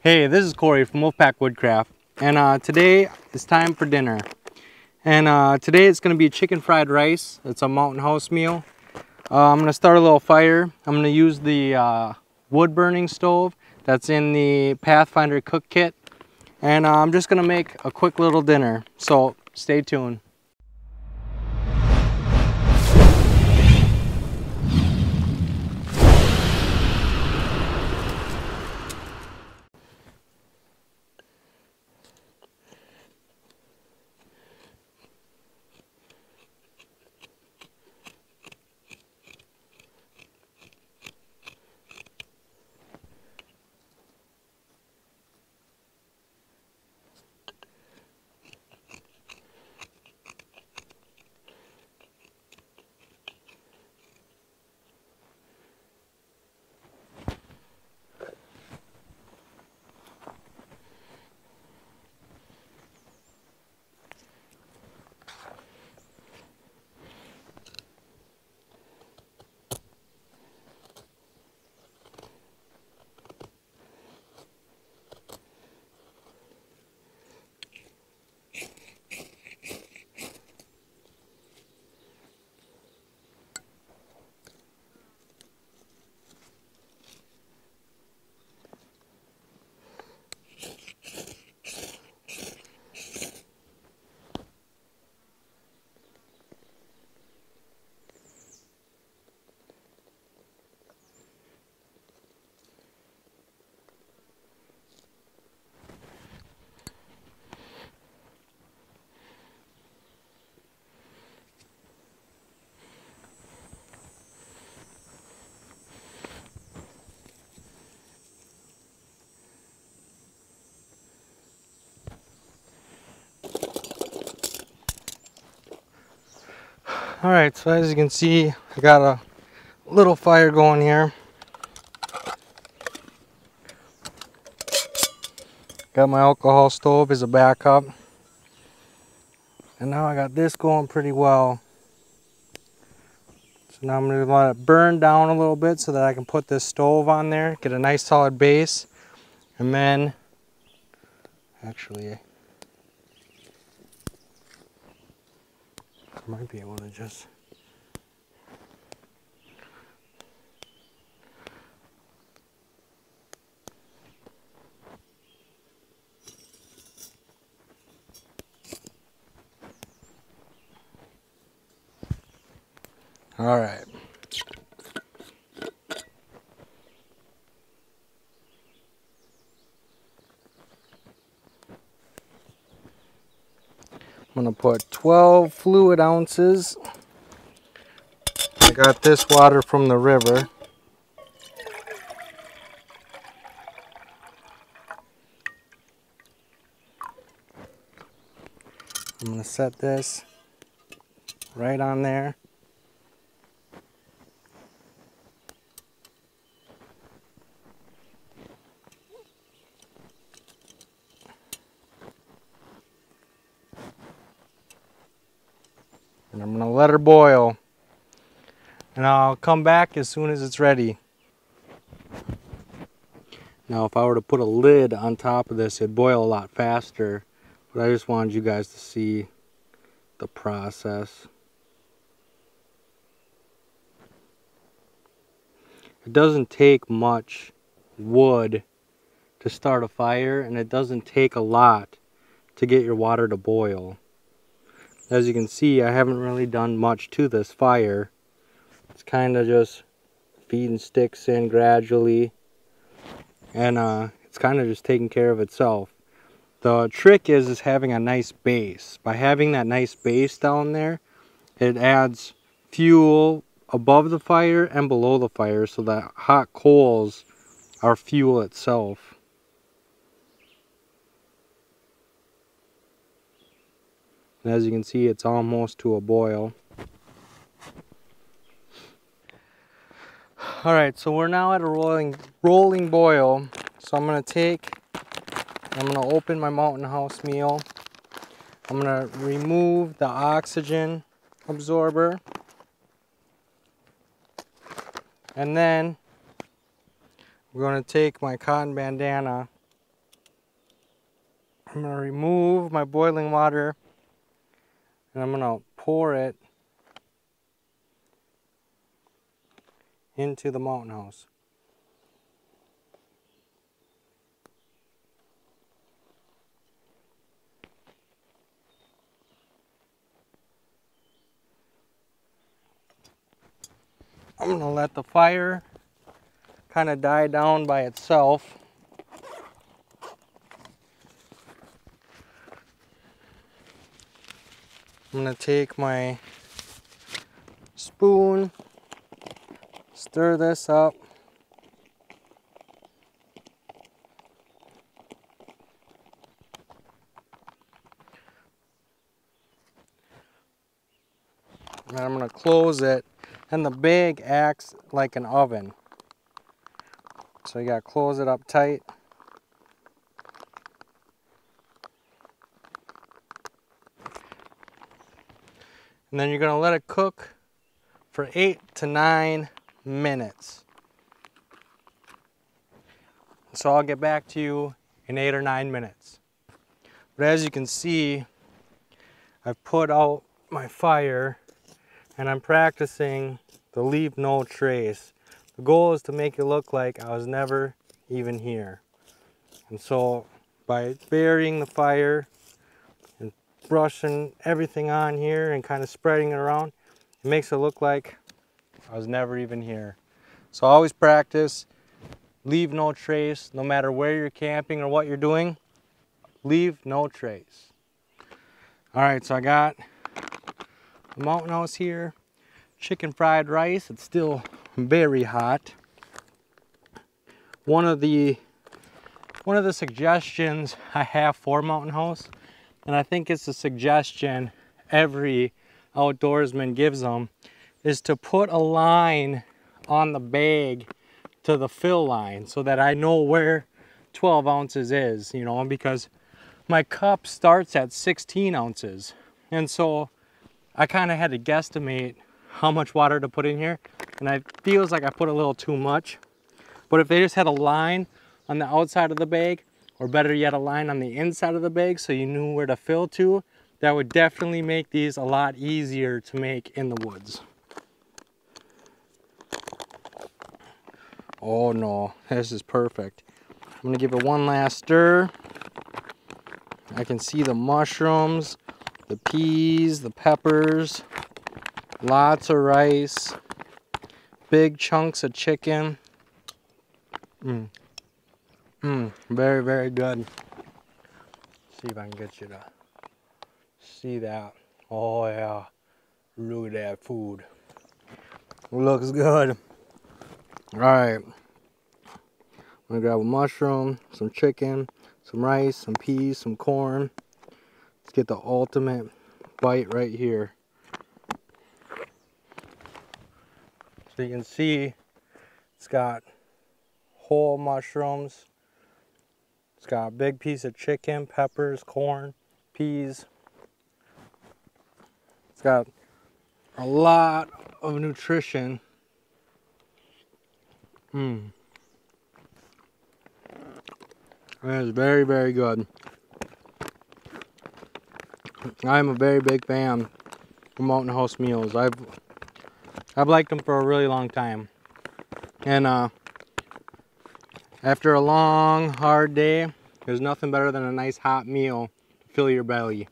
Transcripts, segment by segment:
Hey, this is Corey from Wolfpack Woodcraft, and today it's time for dinner. And today it's going to be chicken fried rice. It's a mountain house meal. I'm going to start a little fire. I'm going to use the wood burning stove that's in the Pathfinder cook kit. And I'm just going to make a quick little dinner, so stay tuned. Alright, so as you can see, I got a little fire going here. Got my alcohol stove as a backup. And now I got this going pretty well. So now I'm going to let it burn down a little bit so that I can put this stove on there, get a nice solid base. And then, actually, I might be able to just... All right. I'm gonna put 12 fluid ounces. I got this water from the river. I'm gonna set this right on there. And I'm gonna let her boil. And I'll come back as soon as it's ready. Now if I were to put a lid on top of this, it'd boil a lot faster. But I just wanted you guys to see the process. It doesn't take much wood to start a fire, and it doesn't take a lot to get your water to boil. As you can see, I haven't really done much to this fire. It's kind of just feeding sticks in gradually, and it's kind of just taking care of itself. The trick is having a nice base. By having that nice base down there, it adds fuel above the fire and below the fire, so that hot coals are fuel itself. And as you can see, it's almost to a boil. Alright, so we're now at a rolling boil. So I'm going to open my mountain house meal. I'm going to remove the oxygen absorber. And then we're going to take my cotton bandana I'm going to remove my boiling water and I'm going to pour it into the Mountain House. I'm going to let the fire kind of die down by itself. I'm going to take my spoon, stir this up. And I'm going to close it. And the bag acts like an oven. So you got to close it up tight. And then you're going to let it cook for 8 to 9 minutes. So I'll get back to you in 8 or 9 minutes. But as you can see, I've put out my fire and I'm practicing the leave no trace. The goal is to make it look like I was never even here. And so by burying the fire and brushing everything on here and kind of spreading it around, it makes it look like I was never even here. So always practice, leave no trace, no matter where you're camping or what you're doing, leave no trace. All right, so I got the Mountain House here, chicken fried rice. It's still very hot. One of the suggestions I have for Mountain House, and I think it's a suggestion every outdoorsman gives them, is to put a line on the bag to the fill line so that I know where 12 ounces is, you know, because my cup starts at 16 ounces. And so I kind of had to guesstimate how much water to put in here, and it feels like I put a little too much. But if they just had a line on the outside of the bag, or better yet, a line on the inside of the bag so you knew where to fill to, that would definitely make these a lot easier to make in the woods. Oh no, this is perfect. I'm gonna give it one last stir. I can see the mushrooms, the peas, the peppers, lots of rice, big chunks of chicken. Very, very good. Let's see if I can get you to see that. Oh yeah, look at that food. Looks good. All right, I'm gonna grab a mushroom, some chicken, some rice, some peas, some corn. Let's get the ultimate bite right here. So you can see it's got whole mushrooms. It's got a big piece of chicken, peppers, corn, peas. It's got a lot of nutrition. It is very, very good. I'm a very big fan of Mountain House meals. I've liked them for a really long time. And after a long, hard day, there's nothing better than a nice hot meal to fill your belly.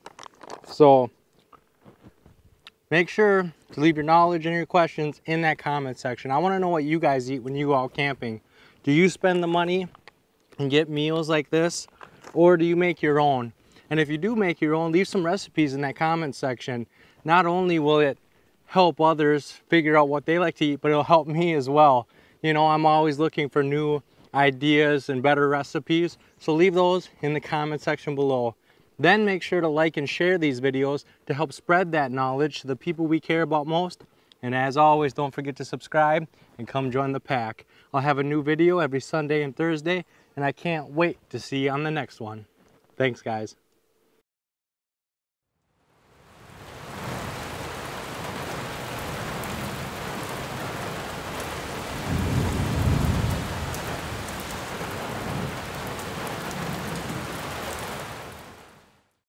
So make sure to leave your knowledge and your questions in that comment section. I want to know what you guys eat when you go out camping. Do you spend the money and get meals like this, or do you make your own? And if you do make your own, leave some recipes in that comment section. Not only will it help others figure out what they like to eat, but it'll help me as well. You know, I'm always looking for new ideas and better recipes, so leave those in the comment section below. Then make sure to like and share these videos to help spread that knowledge to the people we care about most. And as always, don't forget to subscribe and come join the pack. I'll have a new video every Sunday and Thursday, and I can't wait to see you on the next one. Thanks, guys.